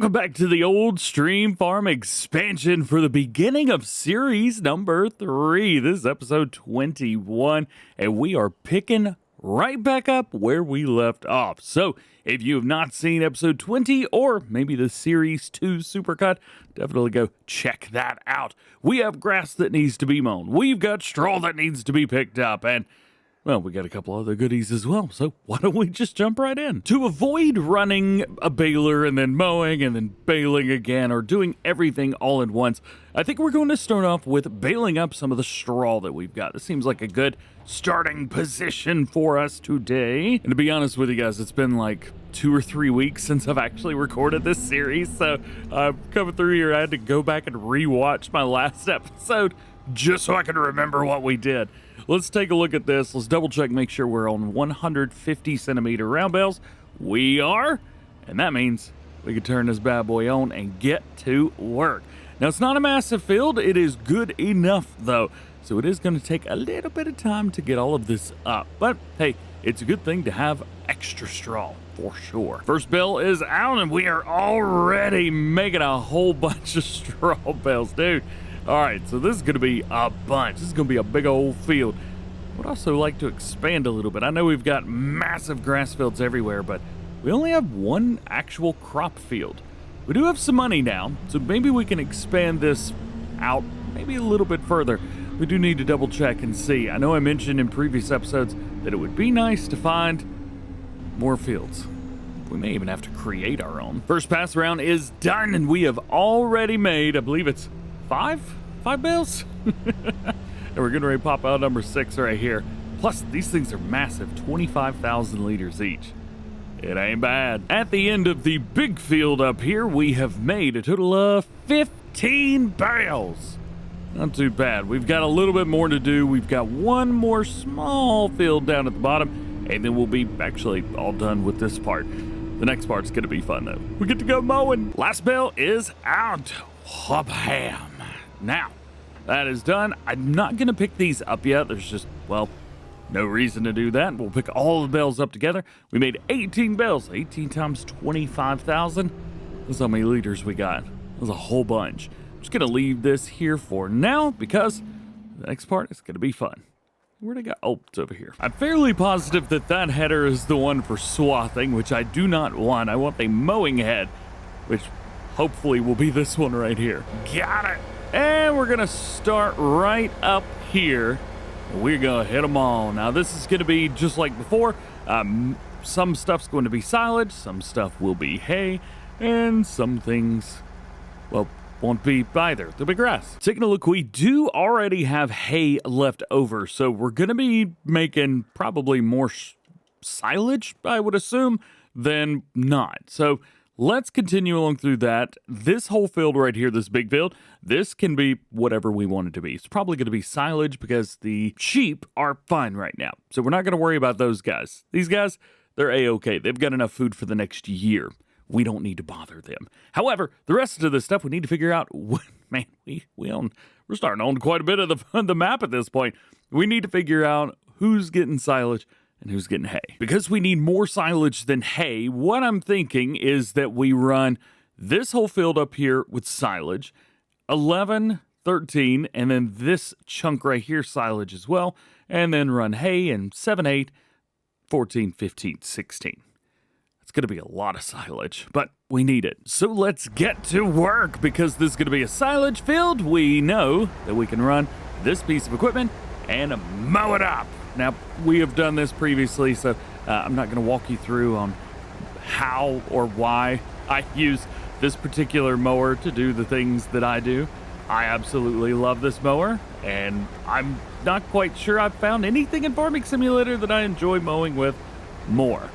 Welcome back to the Old Stream Farm expansion for the beginning of series number 3. This is episode 21, and we are picking right back up where we left off. So, if you have not seen episode 20 or maybe the series 2 supercut, definitely go check that out. We have grass that needs to be mown. We've got straw that needs to be picked up, and well, we got a couple other goodies as well, so why don't we just jump right in? To avoid running a baler and then mowing and then baling again or doing everything all at once, I think we're going to start off with baling up some of the straw that we've got. This seems like a good starting position for us today. And to be honest with you guys, it's been like 2 or 3 weeks since I've actually recorded this series, so coming through here, I had to go back and rewatch my last episode just so I can remember what we did. Let's take a look at this. Let's double check, make sure we're on 150 centimeter round bales. We are, and that means we can turn this bad boy on and get to work. Now, it's not a massive field. It is good enough, though, so it is going to take a little bit of time to get all of this up. But, hey, it's a good thing to have extra straw, for sure. First bale is out, and we are already making a whole bunch of straw bales, dude. All right, so this is going to be a bunch. This is going to be a big old field. I would also like to expand a little bit. I know we've got massive grass fields everywhere, but we only have one actual crop field. We do have some money now, so maybe we can expand this out maybe a little bit further. We do need to double check and see. I know I mentioned in previous episodes that it would be nice to find more fields. We may even have to create our own. First pass around is done, and we have already made, I believe it's five bales. And we're getting ready to pop out number 6 right here. Plus, these things are massive, 25,000 liters each. It ain't bad. At the end of the big field up here, we have made a total of 15 bales. Not too bad. We've got a little bit more to do. We've got one more small field down at the bottom, and then we'll be actually all done with this part. The next part's gonna be fun though. We get to go mowing. Last bale is out. DjGoHam. Now, that is done. I'm not going to pick these up yet. There's just, well, no reason to do that. We'll pick all the bales up together. We made 18 bales. 18 times 25,000. That's how many liters we got. That's a whole bunch. I'm just going to leave this here for now because the next part is going to be fun. Where'd it go? Oh, it's over here. I'm fairly positive that that header is the one for swathing, which I do not want. I want the mowing head, which hopefully will be this one right here. Got it. And we're gonna start right up here. We're gonna hit them all. Now this is gonna be just like before. Some stuff's going to be silage, some stuff will be hay, and some things, well, won't be either. They'll be grass. Taking a look, we do already have hay left over, so we're gonna be making probably more silage, I would assume, than not. So let's continue along through that. This whole field right here, this big field, this can be whatever we want it to be. It's probably going to be silage because the sheep are fine right now. So we're not going to worry about those guys. These guys, they're A-okay. They've got enough food for the next year. We don't need to bother them. However, the rest of this stuff we need to figure out. Man, we're starting to own quite a bit of the map at this point. We need to figure out who's getting silage and who's getting hay. Because we need more silage than hay, what I'm thinking is that we run this whole field up here with silage, 11, 13, and then this chunk right here silage as well, and then run hay in 7, 8, 14, 15, 16. It's going to be a lot of silage, but we need it. So let's get to work because this is going to be a silage field. We know that we can run this piece of equipment and mow it up. Now, we have done this previously, so I'm not going to walk you through on how or why I use this particular mower to do the things that I do. I absolutely love this mower, and I'm not quite sure I've found anything in Farming Simulator that I enjoy mowing with more.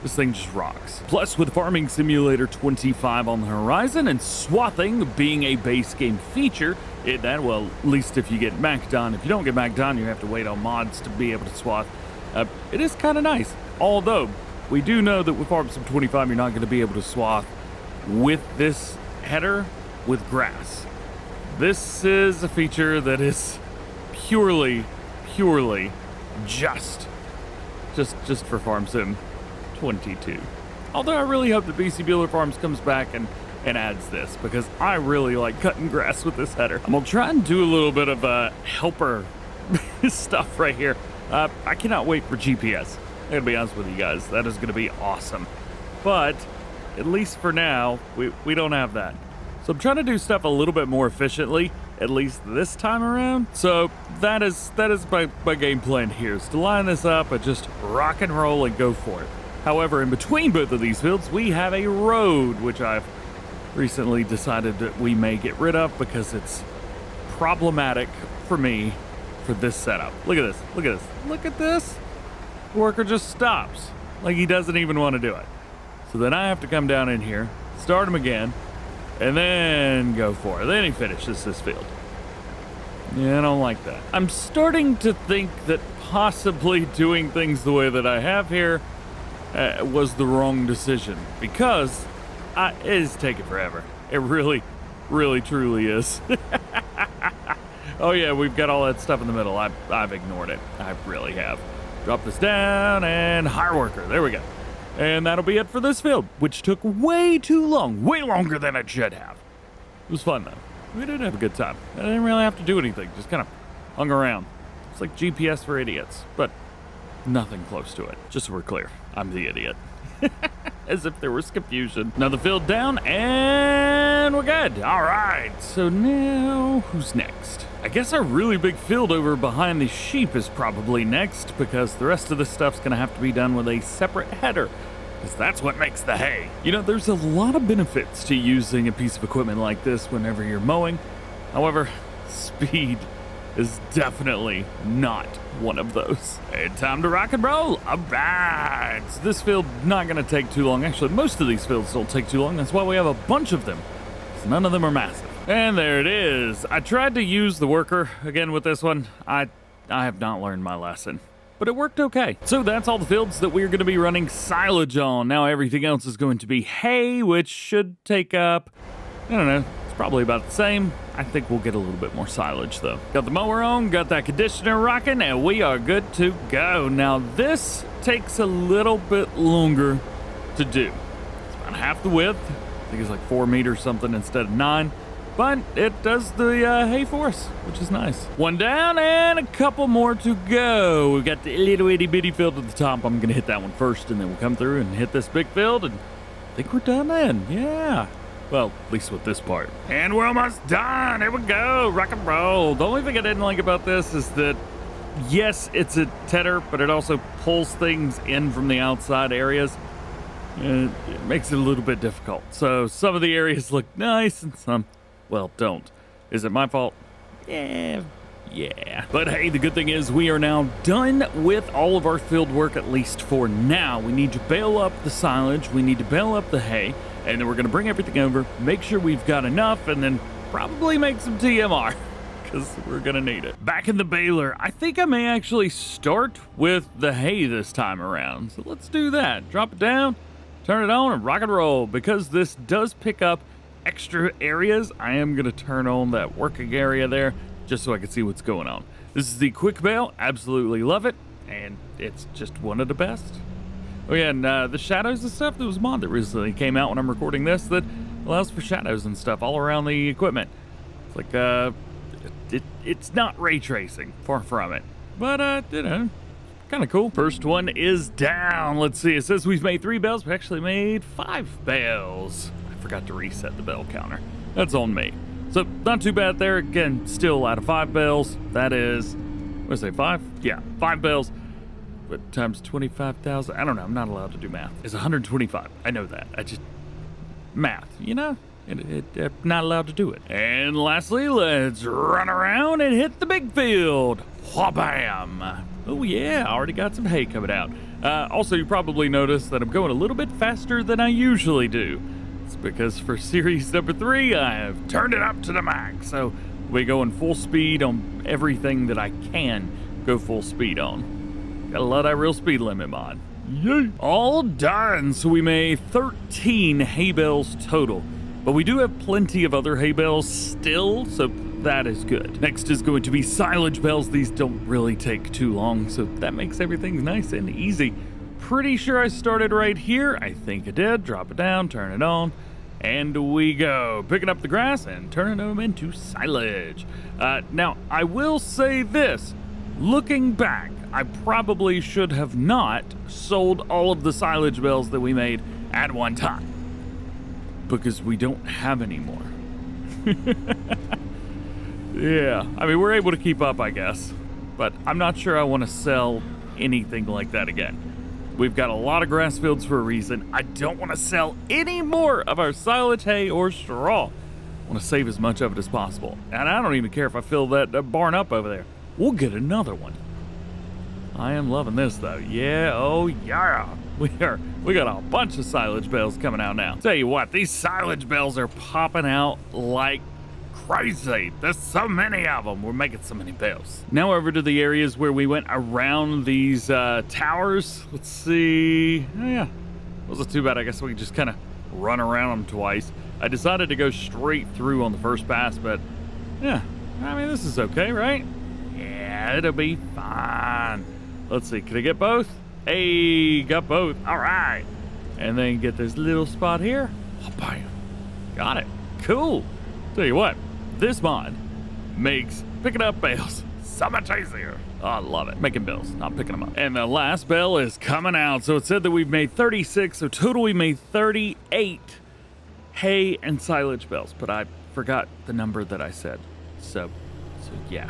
This thing just rocks. Plus, with Farming Simulator 25 on the horizon and swathing being a base game feature, well, at least if you get Mac done. If you don't get Mac done, you have to wait on mods to be able to swath. It is kind of nice. Although, we do know that with Farm Sim 25, you're not going to be able to swath with this header with grass. This is a feature that is purely just for Farm Sim 22. Although I really hope that BC Bueller Farms comes back and and adds this because I really like cutting grass with this header. I'm gonna try and do a little bit of helper stuff right here. I cannot wait for GPS. I gotta be honest with you guys, that is gonna be awesome. But at least for now, we don't have that. So I'm trying to do stuff a little bit more efficiently, at least this time around. So that is my game plan here, is to line this up and just rock and roll and go for it. However, in between both of these fields, we have a road, which I've recently decided that we may get rid of because it's problematic for me for this setup. Look at this, look at this, look at this. The worker just stops, like he doesn't even want to do it. So then I have to come down in here, start him again, and then go for it. Then he finishes this field. Yeah, I don't like that. I'm starting to think that possibly doing things the way that I have here was the wrong decision, because it is taking forever. It really, really, truly is. Oh yeah, we've got all that stuff in the middle. I've ignored it. I really have. Drop this down and hire worker. There we go. And that'll be it for this field, which took way too long, way longer than it should have. It was fun though. We did have a good time. I didn't really have to do anything, just kind of hung around. It's like GPS for idiots, but nothing close to it. Just so we're clear, I'm the idiot. As if there was confusion. Another field down, and we're good. All right, so now who's next? I guess our really big field over behind the sheep is probably next, because the rest of the stuff's gonna have to be done with a separate header, because that's what makes the hay. You know, there's a lot of benefits to using a piece of equipment like this whenever you're mowing. However, speed is definitely not one of those. And time to rock and roll. All right, so this field not gonna take too long. Actually, most of these fields don't take too long. That's why we have a bunch of them, because none of them are massive. And there it is. I tried to use the worker again with this one. I have not learned my lesson, but it worked okay. So that's all the fields that we're gonna be running silage on. Now everything else is going to be hay, which should take up, I don't know, it's probably about the same. I think we'll get a little bit more silage though. Got the mower on, got that conditioner rocking, and we are good to go. Now this takes a little bit longer to do. It's about half the width. I think it's like 4 meters something instead of 9. But it does the hay for us, which is nice. One down and a couple more to go. We've got the little itty bitty field at the top. I'm gonna hit that one first, and then we'll come through and hit this big field, and I think we're done then, yeah. Well, at least with this part. And we're almost done. Here we go. Rock and roll. The only thing I didn't like about this is that, yes, it's a tedder, but it also pulls things in from the outside areas. And it makes it a little bit difficult. So some of the areas look nice and some, well, don't. Is it my fault? Yeah. But hey, the good thing is we are now done with all of our field work, at least for now. We need to bale up the silage. We need to bale up the hay. And then we're going to bring everything over, make sure we've got enough, and then probably make some TMR, because we're going to need it. Back in the baler, I think I may actually start with the hay this time around. So let's do that. Drop it down, turn it on, and rock and roll. Because this does pick up extra areas, I am going to turn on that working area there, just so I can see what's going on. This is the quick bale. Absolutely love it, and it's just one of the best. Oh yeah, and the shadows and stuff, there was a mod that recently came out when I'm recording this that allows for shadows and stuff all around the equipment. It's like, it's not ray tracing, far from it. But, you know, kind of cool. First one is down. Let's see, it says we've made 3 bales. We actually made 5 bales. I forgot to reset the bale counter. That's on me. So, not too bad there. Again, still out of 5 bales. That is, what did I say, 5? Yeah, 5 bales. But times 25,000, I don't know, I'm not allowed to do math. It's 125, I know that. I just, math, you know? I'm not allowed to do it. And lastly, let's run around and hit the big field. Wha-bam! Oh yeah, I already got some hay coming out. Also, you probably noticed that I'm going a little bit faster than I usually do. It's because for series number 3, I have turned it up to the max. So we're going full speed on everything that I can go full speed on. Gotta love that real speed limit mod. Yay! All done. So we made 13 hay bales total. But we do have plenty of other hay bales still, so that is good. Next is going to be silage bales. These don't really take too long, so that makes everything nice and easy. Pretty sure I started right here. I think I did. Drop it down, turn it on. And we go. Picking up the grass and turning them into silage. Now, I will say this. Looking back, I probably should have not sold all of the silage bales that we made at one time. Because we don't have any more. Yeah, I mean, we're able to keep up, I guess. But I'm not sure I want to sell anything like that again. We've got a lot of grass fields for a reason. I don't want to sell any more of our silage, hay, or straw. I want to save as much of it as possible. And I don't even care if I fill that barn up over there. We'll get another one. I am loving this, though. Yeah, oh yeah. We got a bunch of silage bales coming out now. Tell you what, these silage bales are popping out like crazy. There's so many of them. We're making so many bales. Now over to the areas where we went around these towers. Let's see. Oh yeah, wasn't too bad. I guess we could just kind of run around them twice. I decided to go straight through on the first pass, but yeah, I mean, this is okay, right? Yeah, it'll be fine. Let's see, can I get both? Hey, got both. All right. And then get this little spot here. Oh, bam. Got it. Cool. Tell you what, this mod makes picking up bales so much easier. Oh, I love it. Making bales, not picking them up. And the last bale is coming out. So it said that we've made 36. So total we made 38 hay and silage bales. But I forgot the number that I said. So yeah.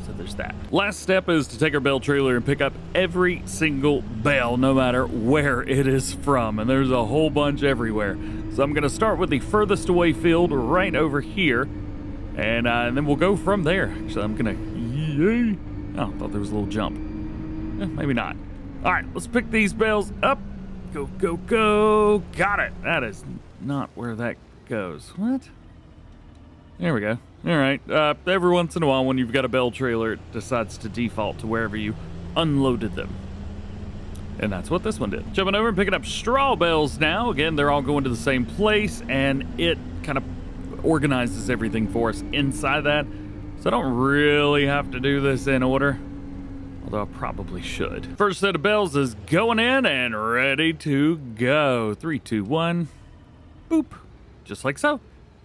So there's that. Last step is to take our bale trailer and pick up every single bale, no matter where it is from. And there's a whole bunch everywhere. So I'm going to start with the furthest away field right over here. And then we'll go from there. Actually, I'm going to... Oh, I thought there was a little jump. Maybe not. All right, let's pick these bales up. Go, go, go. Got it. That is not where that goes. What? There we go. All right. Every once in a while, when you've got a bale trailer, it decides to default to wherever you unloaded them. And that's what this one did. Jumping over and picking up straw bales now. Again, they're all going to the same place, and it kind of organizes everything for us inside that. So I don't really have to do this in order, although I probably should. First set of bales is going in and ready to go. 3, 2, 1. Boop. Just like so.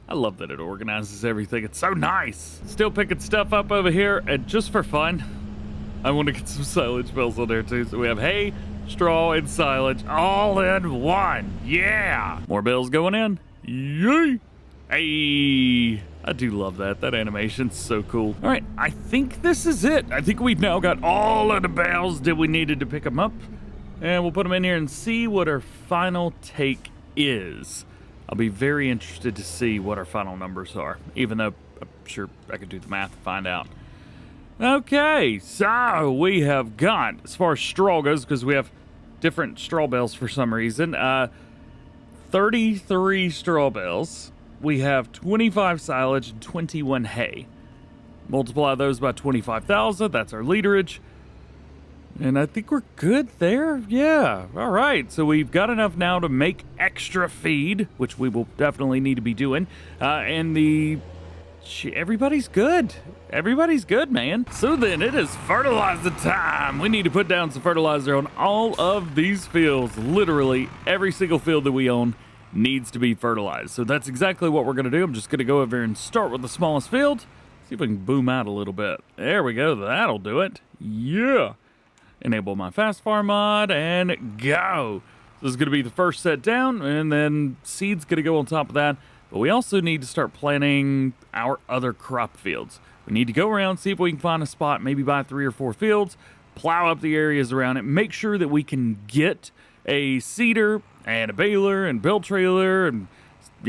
I love that it organizes everything. It's so nice. Still picking stuff up over here, and just for fun, I want to get some silage bales on there too. So we have hay, straw, and silage all in one. Yeah. More bales going in. Yay. Hey. I do love that. That animation's so cool. All right, I think this is it. I think we've now got all of the bales that we needed to pick them up. And we'll put them in here and see what our final take is. I'll be very interested to see what our final numbers are, even though I'm sure I could do the math and find out. Okay, so we have got, as far as straw goes, because we have different straw bales for some reason, 33 straw bales. We have 25 silage and 21 hay. Multiply those by 25,000. That's our literage. And I think we're good there. Yeah. All right. So we've got enough now to make extra feed, which we will definitely need to be doing. And everybody's good. Everybody's good, man. So then it is fertilizer time. We need to put down some fertilizer on all of these fields. Literally every single field that we own needs to be fertilized. So that's exactly what we're going to do. I'm just going to go over and start with the smallest field. See if we can boom out a little bit. There we go. That'll do it. Yeah. Enable my fast farm mod and go. This is going to be the first set down, and then seed's going to go on top of that. But we also need to start planting our other crop fields. We need to go around, see if we can find a spot, maybe buy 3 or 4 fields, plow up the areas around it, make sure that we can get a seeder and a baler and bale trailer and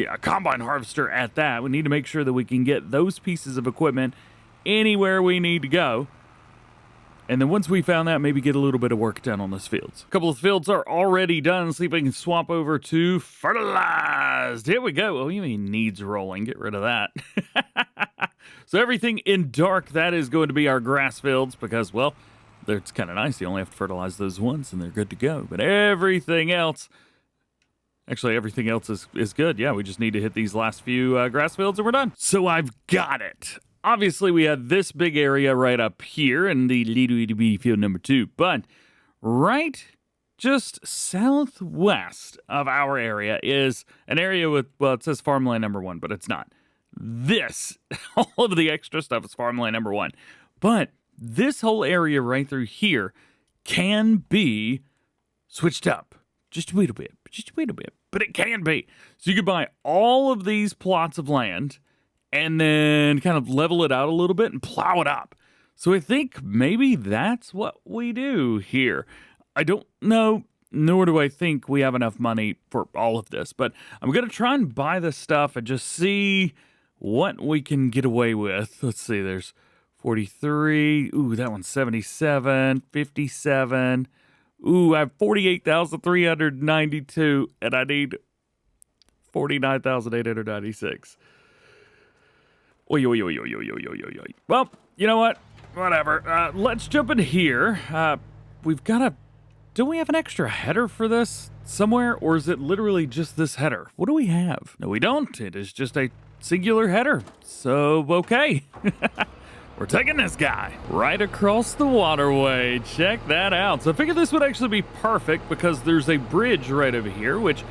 a combine harvester at that. We need to make sure that we can get those pieces of equipment anywhere we need to go. And then once we found that, maybe get a little bit of work done on those fields. A couple of fields are already done. See if we can swap over to fertilized. Here we go. Oh, you mean needs rolling. Get rid of that. So everything in dark, that is going to be our grass fields because, well, it's kind of nice. You only have to fertilize those once and they're good to go. But everything else, actually everything else is good. Yeah, we just need to hit these last few grass fields and we're done. So I've got it. Obviously, we had this big area right up here in the little bitty field number 2. But right just southwest of our area is an area with, well, it says farmland number 1, but it's not. This, all of the extra stuff is farmland number 1. But this whole area right through here can be switched up just a little bit, but it can be. So you could buy all of these plots of land and then kind of level it out a little bit and plow it up. So I think maybe that's what we do here. I don't know, nor do I think we have enough money for all of this, but I'm going to try and buy this stuff and just see what we can get away with. Let's see, there's 43. Ooh, that one's 77, 57. Ooh, I have 48,392, and I need 49,896. Well, you know what? Whatever. Let's jump in here. We've got a... Do we have an extra header for this somewhere, or is it literally just this header? What do we have? No, we don't. It is just a singular header. So, okay. We're taking this guy right across the waterway. Check that out. So I figured this would actually be perfect because there's a bridge right over here, which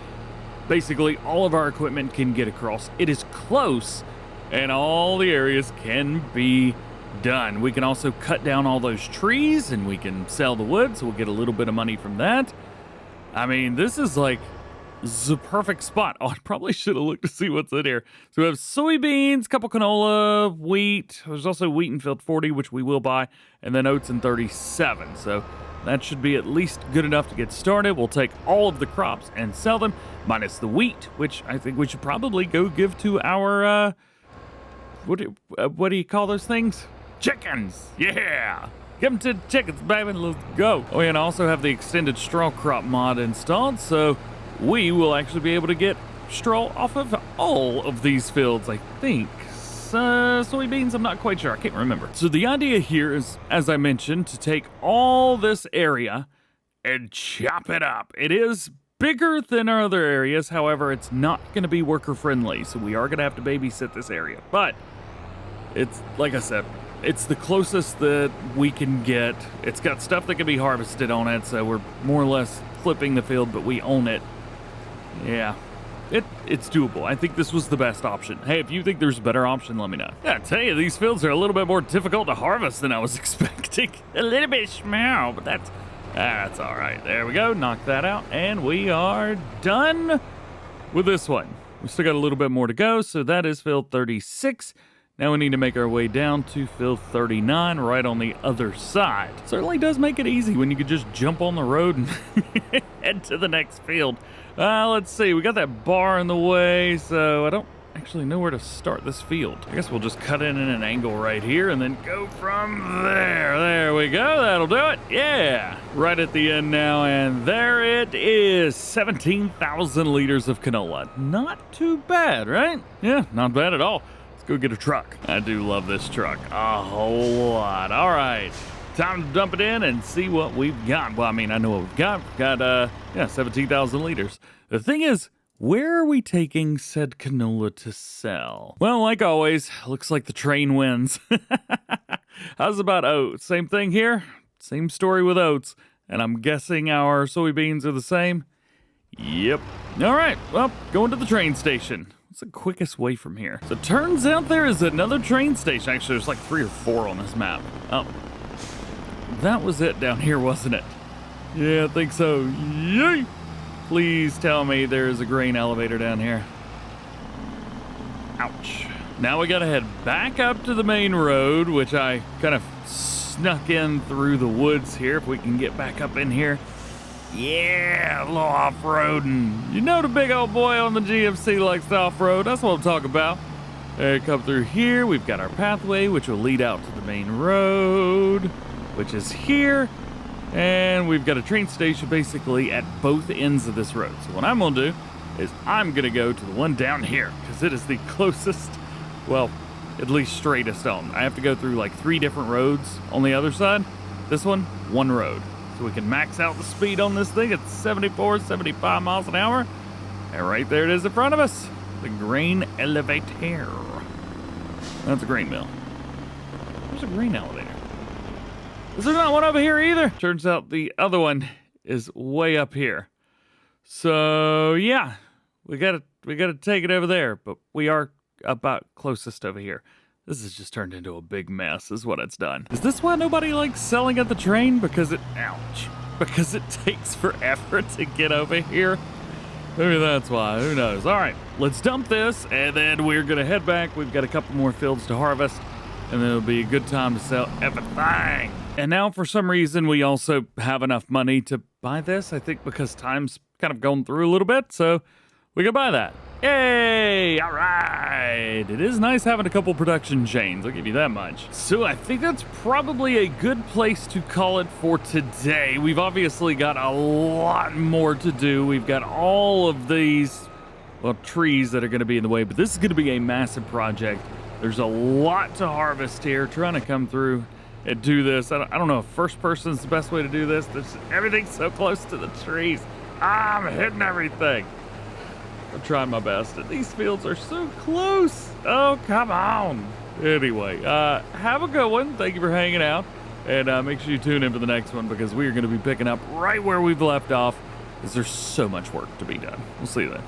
basically all of our equipment can get across. It is close, and all the areas can be done. We can also cut down all those trees and we can sell the wood, so we'll get a little bit of money from that. I mean, this is like the perfect spot. Oh, I probably should have looked to see what's in here. So we have soybeans, couple canola, wheat. There's also wheat in field 40, which we will buy, and then oats in 37. So that should be at least good enough to get started. We'll take all of the crops and sell them, minus the wheat, which I think we should probably go give to our, what do you call those things? Chickens, yeah! Give them to the chickens, baby, let's go. Oh, yeah, and I also have the extended straw crop mod installed, so we will actually be able to get straw off of all of these fields, I think. Soybeans, I'm not quite sure, I can't remember. So the idea here is, as I mentioned, to take all this area and chop it up. It is bigger than our other areas, however, it's not gonna be worker friendly, so we are gonna have to babysit this area. But it's, like I said, it's the closest that we can get. It's got stuff that can be harvested on it, so we're more or less flipping the field, but we own it. Yeah, it's doable. I think this was the best option. Hey, if you think there's a better option, let me know. Yeah, I tell you, these fields are a little bit more difficult to harvest than I was expecting. A little bit small, but that's all right. There we go, knock that out, and we are done with this one. We still got a little bit more to go, so that is field 36. Now we need to make our way down to field 39, right on the other side. Certainly does make it easy when you could just jump on the road and head to the next field. Let's see, we got that bar in the way, so I don't actually know where to start this field. I guess we'll just cut in an angle right here and then go from there. There we go, that'll do it. Yeah, right at the end now, and there it is, 17,000 liters of canola. Not too bad, right? Yeah, not bad at all. Go get a truck. I do love this truck a whole lot. All right, time to dump it in and see what we've got. Well, I mean, I know what we've got. We've got, 17,000 liters. The thing is, where are we taking said canola to sell? Well, like always, looks like the train wins. How's about oats? Same thing here? Same story with oats. And I'm guessing our soybeans are the same? Yep. All right, well, going to the train station. What's the quickest way from here? So it turns out there is another train station. Actually, there's like 3 or 4 on this map. Oh, that was it down here, wasn't it? Yeah, I think so. Yay! Please tell me there's a grain elevator down here. Ouch. Now we gotta head back up to the main road, which I kind of snuck in through the woods here. If we can get back up in here. Yeah, a little off-roading. You know the big old boy on the GMC likes to off-road. That's what I'm talking about. There, come through here. We've got our pathway, which will lead out to the main road, which is here. And we've got a train station basically at both ends of this road. So what I'm going to do is I'm going to go to the one down here because it is the closest, well, at least straightest on. I have to go through like 3 different roads on the other side. This one road. So we can max out the speed on this thing at 74, 75 miles an hour. And right there it is in front of us. The grain elevator. That's a grain mill. There's a grain elevator. Is there not one over here either? Turns out the other one is way up here. So yeah, we gotta take it over there, but we are about closest over here. This has just turned into a big mess, is what it's done. Is this why nobody likes selling at the train? Because it takes forever to get over here? Maybe that's why, who knows? All right, let's dump this, and then we're gonna head back. We've got a couple more fields to harvest, and then it'll be a good time to sell everything. And now, for some reason, we also have enough money to buy this, I think because time's kind of going through a little bit, so we can buy that. Yay! All right! It is nice having a couple production chains, I'll give you that much. So I think that's probably a good place to call it for today. We've obviously got a lot more to do. We've got all of these, well, trees that are going to be in the way, but this is going to be a massive project. There's a lot to harvest here, trying to come through and do this. I don't know if first person's the best way to do this. Everything's so close to the trees. I'm hitting everything. I'm trying my best, and these fields are so close. Oh, come on. Anyway, have a good one. Thank you for hanging out, and make sure you tune in for the next one, because we are going to be picking up right where we've left off, because there's so much work to be done. We'll see you then.